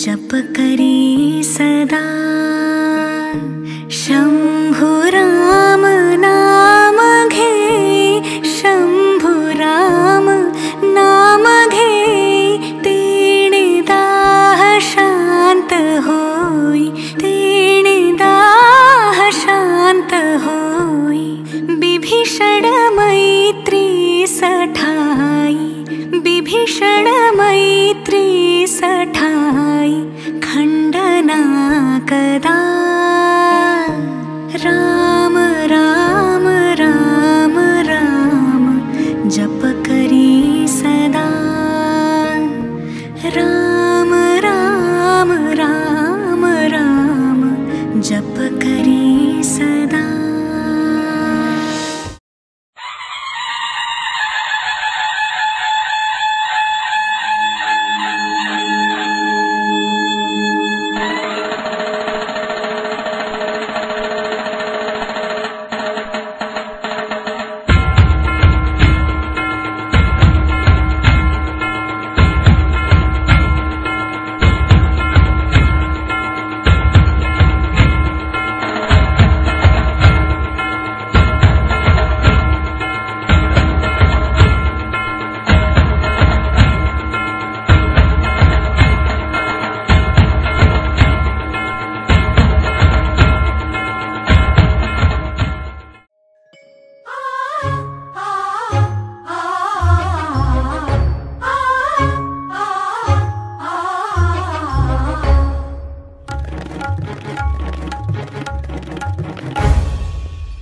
जप करी सदा शंभु राम नाम घे, शंभु राम नाम घे, तेणे दाह शांत होई, तेणे दाह शांत होई। विभीषण मैत्री सठाई, विभीषण मैत्री सठाई, खंडना कदा। राम राम राम राम जप करी सदा, राम राम राम राम जप करी सदा।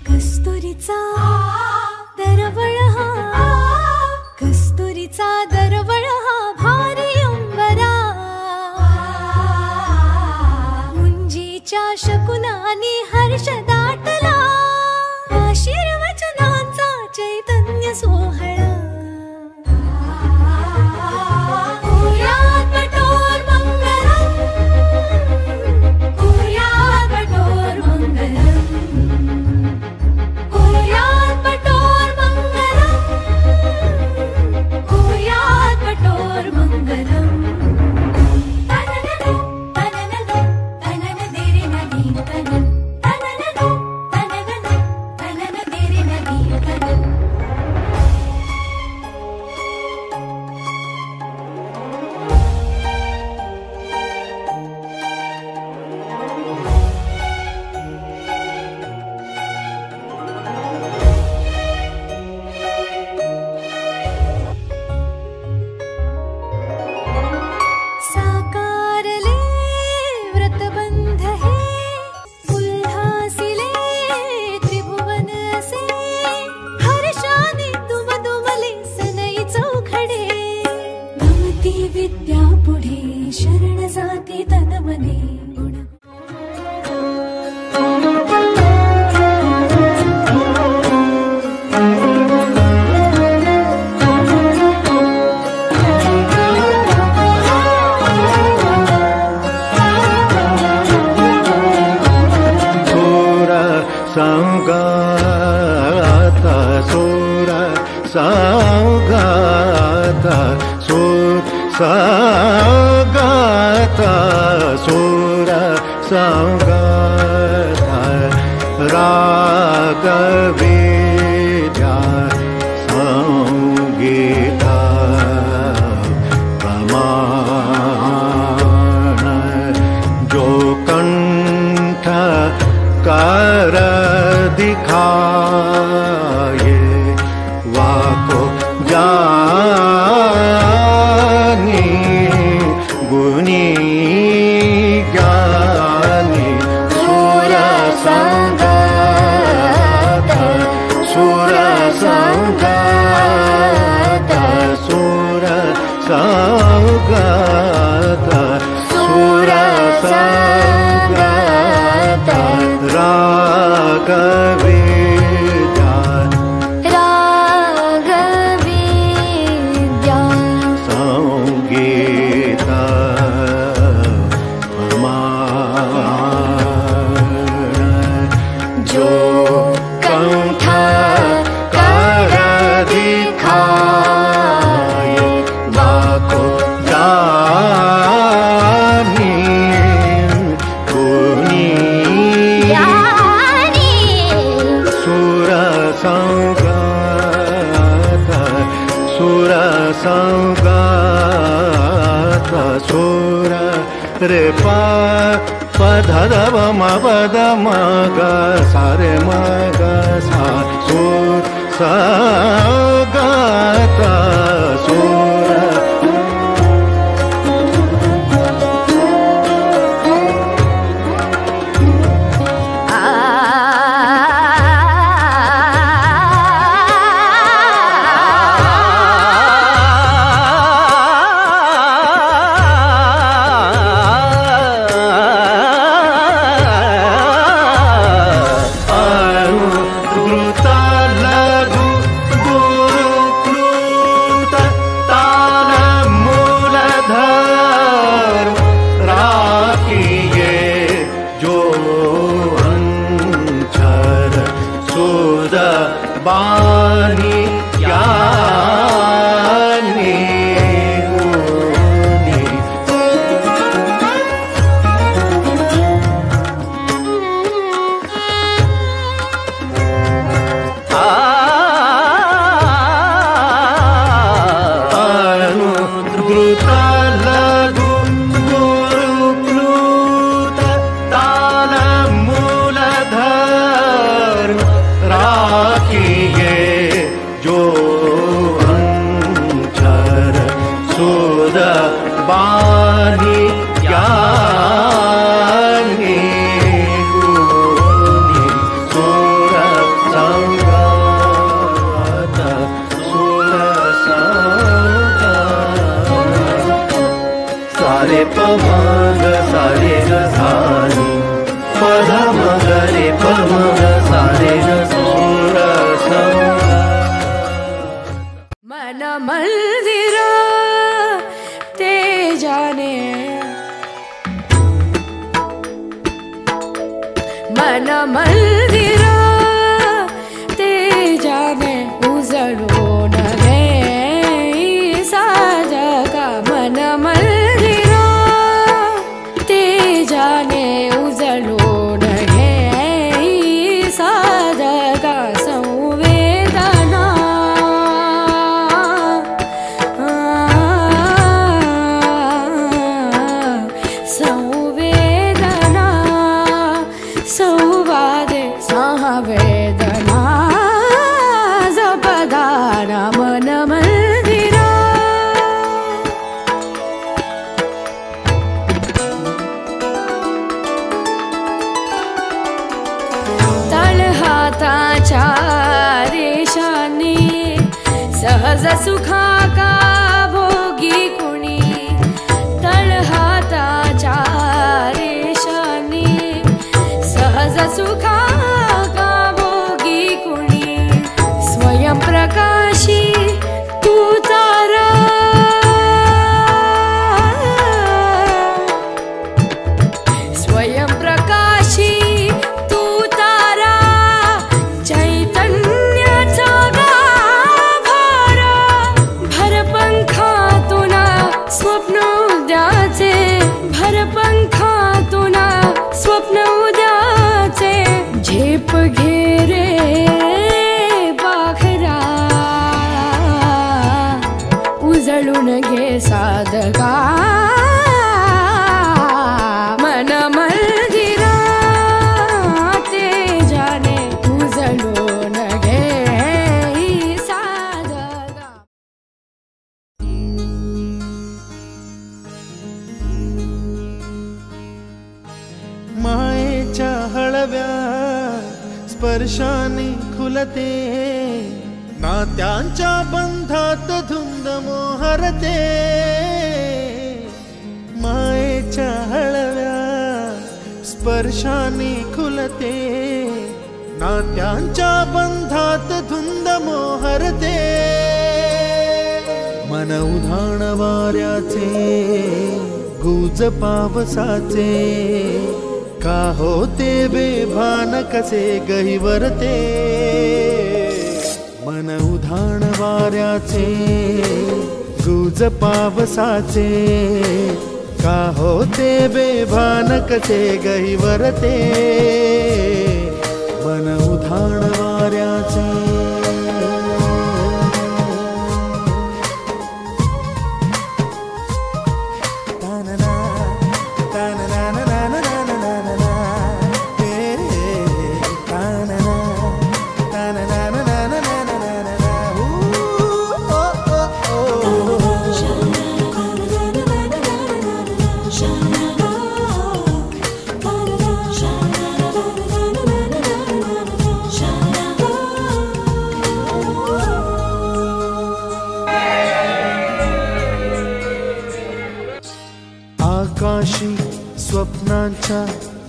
कस्तुरीचा दरवळ हा, कस्तुरीचा दरवळ हा भारी अंबरा, मुंजीच्या शकुनानी हर्ष दाटला, आशीर्वचनांचा चैतन्य सोहळा। सागाता सूर सागाता सूर सागाता रागवेद्या संगीता प्रमाण जो कंठ कर दिखाए वाको जानी गुनी ज्ञानी सुर संगत सुर संगत सुर संगत सुर संगत रागवे जानी गाता सूर रे पा ध ध व म प ध म ग सा रे म ग सा सूर सा गाता सूर सहज सुखा का भोगी कुणी तळहाताच्या रेषाने सहज सुखा का भोगी कुणी स्वयंप्रकाशी तू तारा स्वयंप्रकाशी स्वप्न उद्याचे झेप घेरे पाखरा उजळून घे साधका मन मंदिरा तेजाने उजळून घे साधका. मायेच्या हळव्या स्पर्शाने खुलते नात्यांच्या बंधात धुंद मोहरते. मायेच्या हळव्या स्पर्शाने खुलते नात्यांच्या बंधात धुंद मोहरते. मन उधाण वाऱ्याचे गुज पावसाचे का होते बेभान कसे गहिवरते. मन उधाण वाऱ्याचे गुज पावसाचे का होते बेभान कसे गहिवरते. मन उधाण वाऱ्याचे स्वप्नांच्या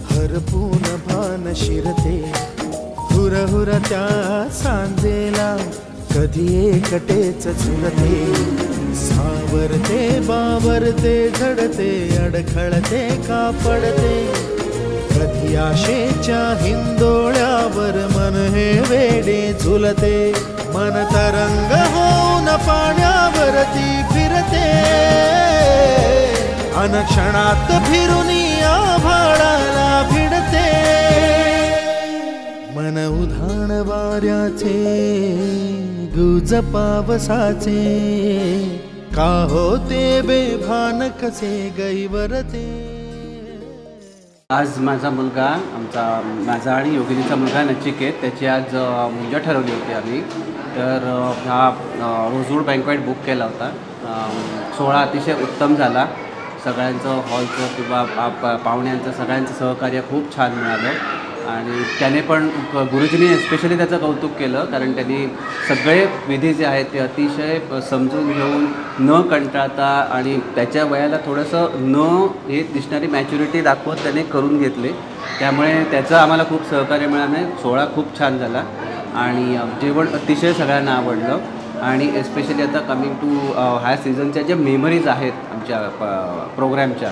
हरपून भान शिरते, हुरहुर त्या सांजेला कधी एकटेच झुलते, सावरते बावरते झडते अडखळते का पडते, कधी आशेच्या हिंदोळ्यावर मन हे वेडे झुलते, मन तरंग होऊन पाण्यावरती फिरते, अनक्षणात फिरून आभाळाला भिडते, मन उधाण वाऱ्याचे गुज पावसाचे, का होते बेभान कसे गैवरते. आज माझा मुलगा माझा आणि योगिनीचा मुलगा नचिकेत त्याची आज मुंजा ठरवली होती आम्ही. तर हा रोजवूड बँक्वेट बुक केला होता. सोहळा अतिशय उत्तम झाला. सगळ्यांचं हॉलचं किंवा पाहुण्यांचं सगळ्यांचं सहकार्य खूप छान मिळालं आणि त्याने पण गुरुजींनी एस्पेशली त्याचं कौतुक केलं, कारण त्यांनी सगळे विधी जे आहेत ते अतिशय समजून घेऊन न कंटाळता आणि त्याच्या वयाला थोडंसं न हे दिसणारी मॅच्युरिटी दाखवत त्याने करून घेतले. त्यामुळे त्याचं आम्हाला खूप सहकार्य मिळालं. सोहळा खूप छान झाला आणि जेवण अतिशय सगळ्यांना आवडलं आणि एस्पेशली आता कमिंग टू ह्या सीझनच्या ज्या मेमरीज आहेत आमच्या प्रोग्रॅमच्या,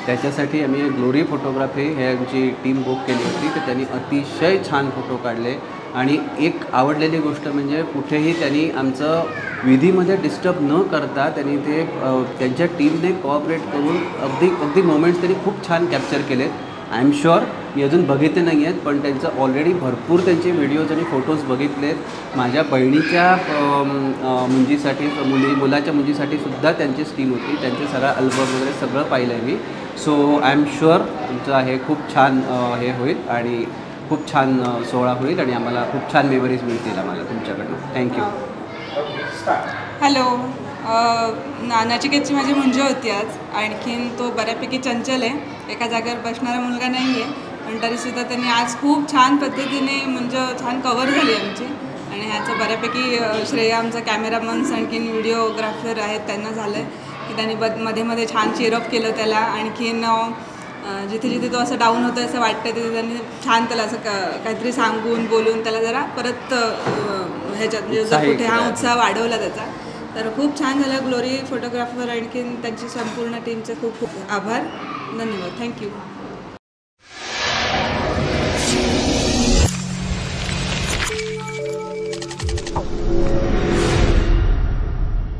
त्याच्यासाठी आम्ही ग्लोरी फोटोग्राफी हे आमची टीम बुक केली होती. तर त्यांनी अतिशय छान फोटो काढले आणि एक आवडलेली गोष्ट म्हणजे कुठेही त्यांनी आमचं विधीमध्ये डिस्टर्ब न करता त्यांनी ते त्यांच्या टीमने कोऑपरेट करून अगदी मोमेंट्स त्यांनी खूप छान कॅप्चर केलेत. आय एम शुअर मी अजून बघितले नाही आहेत, पण त्यांचं ऑलरेडी भरपूर त्यांचे व्हिडिओज आणि फोटोज बघितलेत. माझ्या बहिणीच्या मुंजीसाठी मुलाच्या मुंजीसाठी सुद्धा त्यांचीच टीम होती. त्यांचे सगळं अल्बम वगैरे सगळं पाहिलं आहे मी. सो आय एम शुअर तुमचं हे खूप छान हे होईल आणि खूप छान सोहळा होईल आणि आम्हाला खूप छान मेमरीज मिळतील आम्हाला तुमच्याकडनं. थँक्यू. हॅलो. नचिकेतची माझी मुंजी होती आज. आणखीन तो बऱ्यापैकी चंचल आहे, एका जागेवर बसणारा मुलगा नाही आहे, पण तरीसुद्धा त्यांनी आज खूप छान पद्धतीने म्हणजे छान कवर झाली आमची. आणि ह्याचं बऱ्यापैकी श्रेय आमचा कॅमेरामन्स आणखीन व्हिडिओग्राफर आहेत त्यांना झालं आहे की त्यांनी मध्ये मध्ये छान चेअरअप केलं त्याला. आणखीन जिथे जिथे तो असं डाऊन होतं असं वाटतं तिथे त्यांनी छान त्याला असं काहीतरी सांगून बोलून त्याला जरा परत ह्याच्यात जो कुठे हा उत्साह वाढवला त्याचा. तर खूप छान झालं. ग्लोरी फोटोग्राफर आणखीन त्यांची संपूर्ण टीमचे खूप खूप आभार. धन्यवाद. थँक्यू.